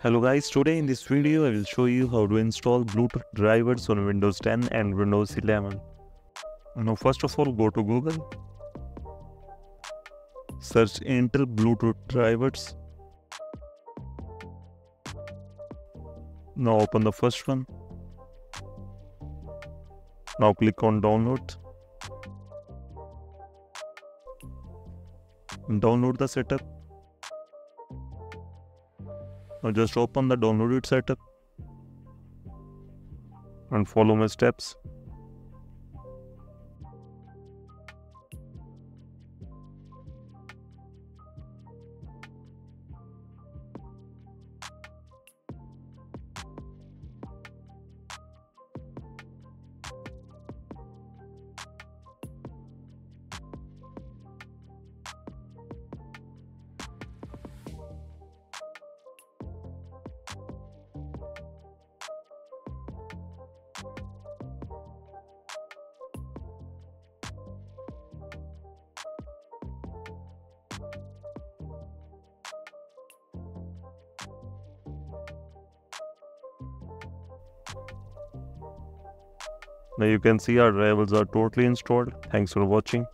Hello guys, today in this video I will show you how to install Bluetooth drivers on Windows 10 and Windows 11. Now first of all go to Google, search Intel Bluetooth drivers. Now open the first one. Now click on download. Download the setup. Now just open the downloaded setup and follow my steps. Now you can see our drivers are totally installed. Thanks for watching.